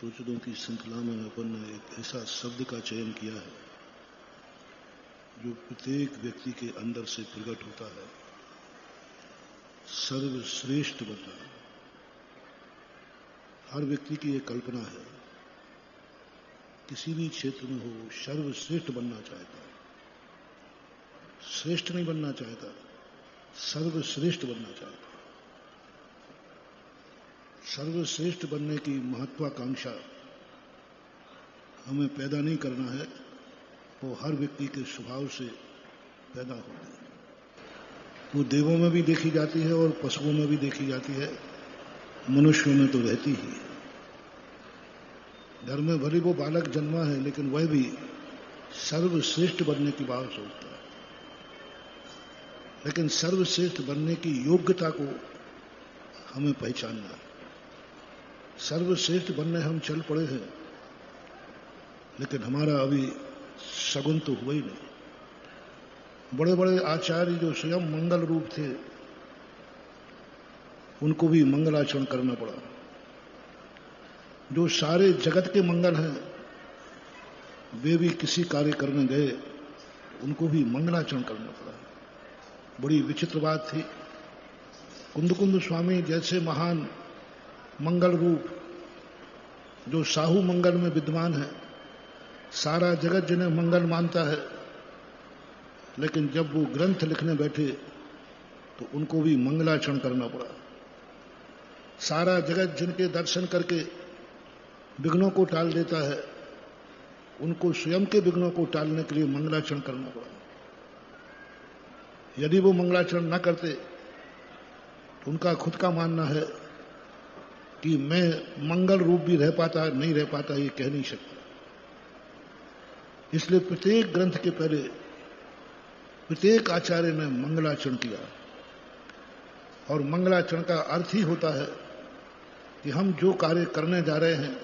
प्रचुरों की श्रृंखला में अपन ने एक ऐसा शब्द का चयन किया है जो प्रत्येक व्यक्ति के अंदर से प्रकट होता है। सर्वश्रेष्ठ बनना हर व्यक्ति की एक कल्पना है, किसी भी क्षेत्र में हो सर्वश्रेष्ठ बनना चाहता है। श्रेष्ठ नहीं बनना चाहता, सर्वश्रेष्ठ बनना चाहता है। सर्वश्रेष्ठ बनने की महत्वाकांक्षा हमें पैदा नहीं करना है, वो हर व्यक्ति के स्वभाव से पैदा होती है। वो देवों में भी देखी जाती है और पशुओं में भी देखी जाती है, मनुष्यों में तो रहती ही है। घर में भले वो बालक जन्मा है लेकिन वह भी सर्वश्रेष्ठ बनने की बात सोचता है। लेकिन सर्वश्रेष्ठ बनने की योग्यता को हमें पहचानना है। सर्वश्रेष्ठ बनने हम चल पड़े हैं, लेकिन हमारा अभी सगुन तो हुआ ही नहीं। बड़े बड़े आचार्य जो स्वयं मंगल रूप थे, उनको भी मंगलाचरण करना पड़ा। जो सारे जगत के मंगल हैं, वे भी किसी कार्य करने गए, उनको भी मंगलाचरण करना पड़ा। बड़ी विचित्र बात थी। कुंद स्वामी जैसे महान मंगल रूप जो साहू मंगल में विद्वान है, सारा जगत जिन्हें मंगल मानता है, लेकिन जब वो ग्रंथ लिखने बैठे तो उनको भी मंगलाचरण करना पड़ा। सारा जगत जिनके दर्शन करके विघ्नों को टाल देता है, उनको स्वयं के विघ्नों को टालने के लिए मंगलाचरण करना पड़ा। यदि वो मंगलाचरण न करते तो उनका खुद का मानना है कि मैं मंगल रूप भी रह पाता नहीं रह पाता, ये कह नहीं सकता। इसलिए प्रत्येक ग्रंथ के पहले प्रत्येक आचार्य ने मंगलाचरण किया। और मंगलाचरण का अर्थ ही होता है कि हम जो कार्य करने जा रहे हैं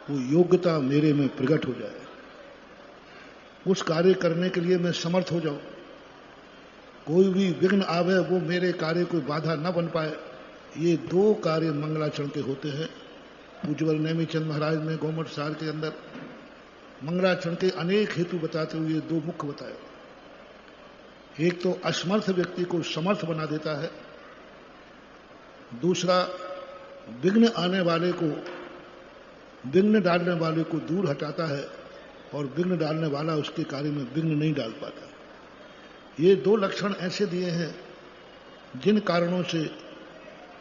वो योग्यता मेरे में प्रकट हो जाए, उस कार्य करने के लिए मैं समर्थ हो जाऊं। कोई भी विघ्न आवे, वो मेरे कार्य को बाधा न बन पाए। ये दो कार्य मंगलाचरण के होते हैं। पूज्यवर नेमीचंद महाराज ने गोमठ सार के अंदर मंगलाचरण के अनेक हेतु बताते हुए दो मुख्य बताए। एक तो असमर्थ व्यक्ति को समर्थ बना देता है, दूसरा विघ्न आने वाले को, विघ्न डालने वाले को दूर हटाता है और विघ्न डालने वाला उसके कार्य में विघ्न नहीं डाल पाता। ये दो लक्षण ऐसे दिए हैं जिन कारणों से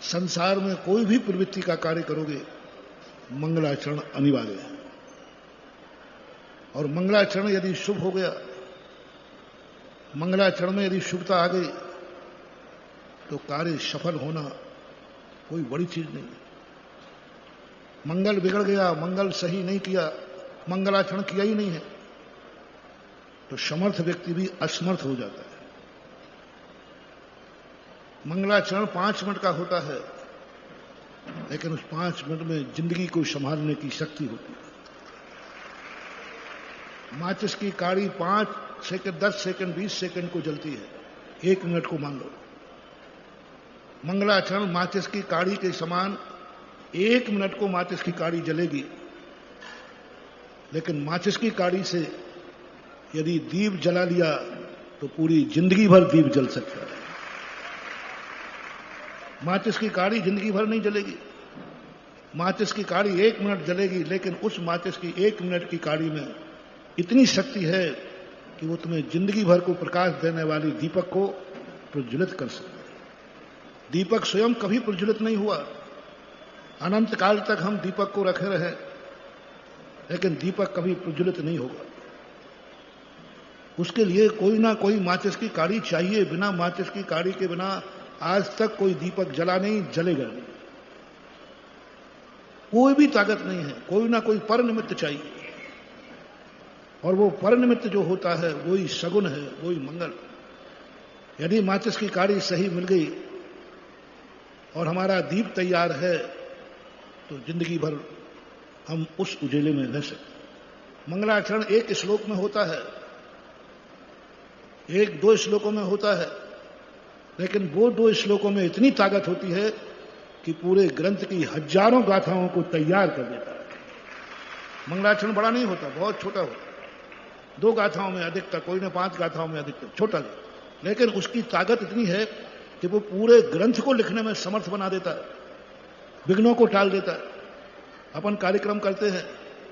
संसार में कोई भी प्रवृत्ति का कार्य करोगे, मंगलाचरण अनिवार्य है। और मंगलाचरण यदि शुभ हो गया, मंगलाचरण में यदि शुभता आ गई, तो कार्य सफल होना कोई बड़ी चीज नहीं है। मंगल बिगड़ गया, मंगल सही नहीं किया, मंगलाचरण किया ही नहीं है, तो समर्थ व्यक्ति भी असमर्थ हो जाता है। मंगलाचरण 5 मिनट का होता है, लेकिन उस 5 मिनट में जिंदगी को संभालने की शक्ति होती है। माचिस की काड़ी 5 सेकंड, 10 सेकंड, 20 सेकंड को जलती है, 1 मिनट को मान लो। मंगलाचरण माचिस की काड़ी के समान 1 मिनट को माचिस की काड़ी जलेगी, लेकिन माचिस की काड़ी से यदि दीप जला लिया तो पूरी जिंदगी भर दीप जल सकता है। माचिस की काड़ी जिंदगी भर नहीं जलेगी। माचिस की काड़ी 1 मिनट जलेगी, लेकिन उस माचिस की 1 मिनट की काड़ी में इतनी शक्ति है कि वो तुम्हें जिंदगी भर को प्रकाश देने वाली दीपक को प्रज्वलित कर सकता है। दीपक स्वयं कभी प्रज्वलित नहीं हुआ, अनंत काल तक हम दीपक को रखे रहे, लेकिन दीपक कभी प्रज्वलित नहीं होगा। उसके लिए कोई ना कोई माचिस की काड़ी चाहिए। बिना माचिस की काड़ी के बिना आज तक कोई दीपक जला नहीं, जलेगा नहीं। कोई भी ताकत नहीं है, कोई ना कोई पर निमित्त चाहिए। और वो पर निमित्त जो होता है वही सगुन है, वही मंगल। यदि माचिस की काड़ी सही मिल गई और हमारा दीप तैयार है, तो जिंदगी भर हम उस उजेले में रह सकते। मंगलाचरण एक श्लोक में होता है, 1-2 श्लोकों में होता है, लेकिन वो 2 श्लोकों में इतनी ताकत होती है कि पूरे ग्रंथ की हजारों गाथाओं को तैयार कर देता है। मंगलाचरण बड़ा नहीं होता, बहुत छोटा होता, 2 गाथाओं में अधिकतर, कोई ने 5 गाथाओं में अधिकतर, छोटा लेकिन उसकी ताकत इतनी है कि वो पूरे ग्रंथ को लिखने में समर्थ बना देता है, विघ्नों को टाल देता है। अपन कार्यक्रम करते हैं,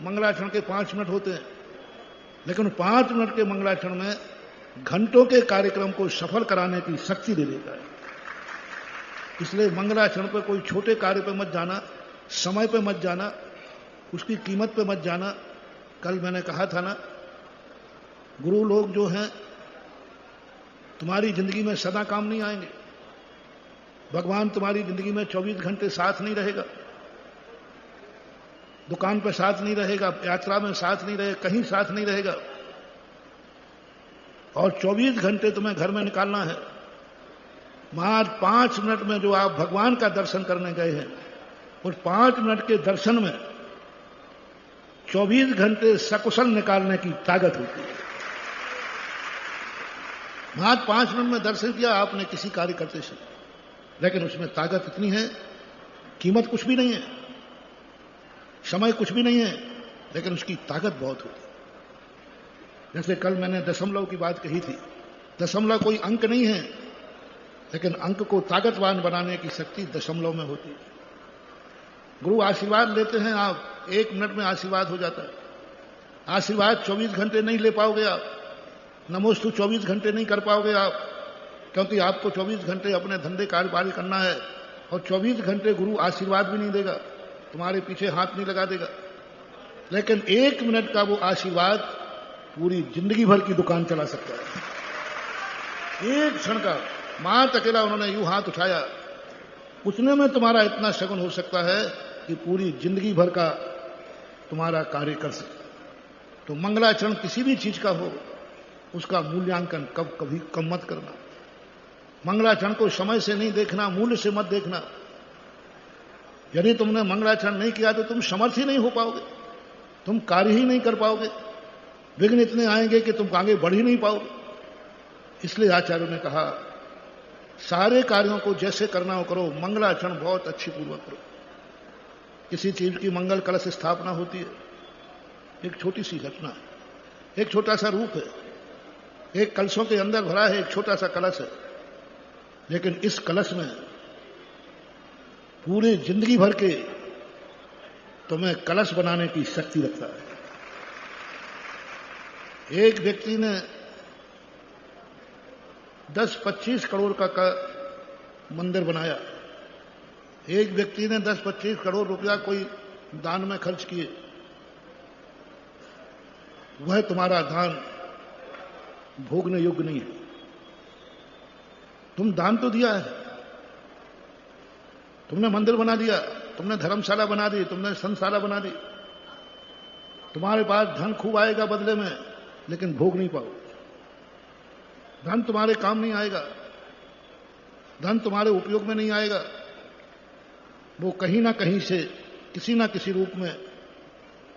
मंगलाचरण के 5 मिनट होते हैं, लेकिन 5 मिनट के मंगलाचरण में घंटों के कार्यक्रम को सफल कराने की शक्ति दे देता है। इसलिए मंगलाचरण पर कोई छोटे कार्य पे मत जाना, समय पे मत जाना, उसकी कीमत पे मत जाना। कल मैंने कहा था ना, गुरु लोग जो हैं तुम्हारी जिंदगी में सदा काम नहीं आएंगे। भगवान तुम्हारी जिंदगी में 24 घंटे साथ नहीं रहेगा, दुकान पे साथ नहीं रहेगा, यात्रा में साथ नहीं रहेगा, कहीं साथ नहीं रहेगा। और 24 घंटे तुम्हें घर में निकालना है। मात्र 5 मिनट में जो आप भगवान का दर्शन करने गए हैं, उस 5 मिनट के दर्शन में 24 घंटे सकुशल निकालने की ताकत होती है। मात्र 5 मिनट में दर्शन किया आपने किसी कार्य करते से, लेकिन उसमें ताकत इतनी है, कीमत कुछ भी नहीं है, समय कुछ भी नहीं है, लेकिन उसकी ताकत बहुत होती है। जैसे कल मैंने दशमलव की बात कही थी, दशमलव कोई अंक नहीं है, लेकिन अंक को ताकतवान बनाने की शक्ति दशमलव में होती है। गुरु आशीर्वाद लेते हैं आप, 1 मिनट में आशीर्वाद हो जाता है। आशीर्वाद 24 घंटे नहीं ले पाओगे आप, नमोस्तु 24 घंटे नहीं कर पाओगे आप, क्योंकि आपको 24 घंटे अपने धंधे कारोबार करना है, और 24 घंटे गुरु आशीर्वाद भी नहीं देगा, तुम्हारे पीछे हाथ नहीं लगा देगा। लेकिन 1 मिनट का वो आशीर्वाद पूरी जिंदगी भर की दुकान चला सकता है। एक क्षण का मात्र अकेला उन्होंने यूं हाथ उठाया, उतने में तुम्हारा इतना शगुन हो सकता है कि पूरी जिंदगी भर का तुम्हारा कार्य कर सकता है। तो मंगलाचरण किसी भी चीज का हो, उसका मूल्यांकन कभी कम मत करना। मंगलाचरण को समय से नहीं देखना, मूल्य से मत देखना। यदि तुमने मंगलाचरण नहीं किया तो तुम समर्थ ही नहीं हो पाओगे, तुम कार्य ही नहीं कर पाओगे, विघ्न इतने आएंगे कि तुम आगे बढ़ ही नहीं पाओगे। इसलिए आचार्यों ने कहा सारे कार्यों को जैसे करना हो करो, मंगलाचरण बहुत अच्छी पूर्वक करो। किसी चीज की मंगल कलश स्थापना होती है, एक छोटी सी घटना है, एक छोटा सा रूप है, एक कलशों के अंदर भरा है, एक छोटा सा कलश है, लेकिन इस कलश में पूरे जिंदगी भर के तुम्हें कलश बनाने की शक्ति रखता है। एक व्यक्ति ने 10-25 करोड़ का मंदिर बनाया, एक व्यक्ति ने 10-25 करोड़ रुपया कोई दान में खर्च किए। वह तुम्हारा दान भोगने योग्य नहीं है। तुम दान तो दिया है, तुमने मंदिर बना दिया, तुमने धर्मशाला बना दी, तुमने संतशाला बना दी, तुम्हारे पास धन खूब आएगा बदले में, लेकिन भोग नहीं पाओ। धन तुम्हारे काम नहीं आएगा, धन तुम्हारे उपयोग में नहीं आएगा। वो कहीं ना कहीं से किसी ना किसी रूप में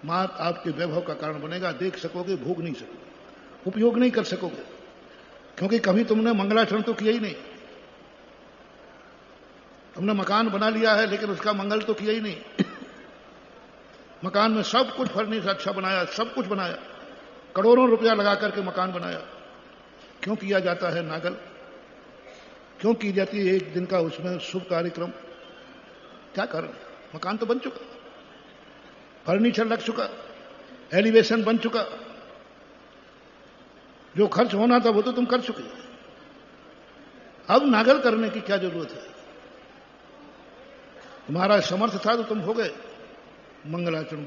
मात्र आपके वैभव का कारण बनेगा। देख सकोगे, भोग नहीं सकोगे, उपयोग नहीं कर सकोगे, क्योंकि कभी तुमने मंगलाचरण तो किया ही नहीं। तुमने मकान बना लिया है, लेकिन उसका मंगल तो किया ही नहीं। मकान में सब कुछ फर्नीचर अच्छा बनाया, सब कुछ बनाया, करोड़ों रुपया लगा करके मकान बनाया। क्यों किया जाता है नागल? क्यों की जाती है एक दिन का उसमें शुभ कार्यक्रम? क्या कारण? मकान तो बन चुका, फर्नीचर लग चुका, एलिवेशन बन चुका, जो खर्च होना था वो तो तुम कर चुके। अब नागल करने की क्या जरूरत है? तुम्हारा समर्थ था तो तुम हो गए। मंगलाचरण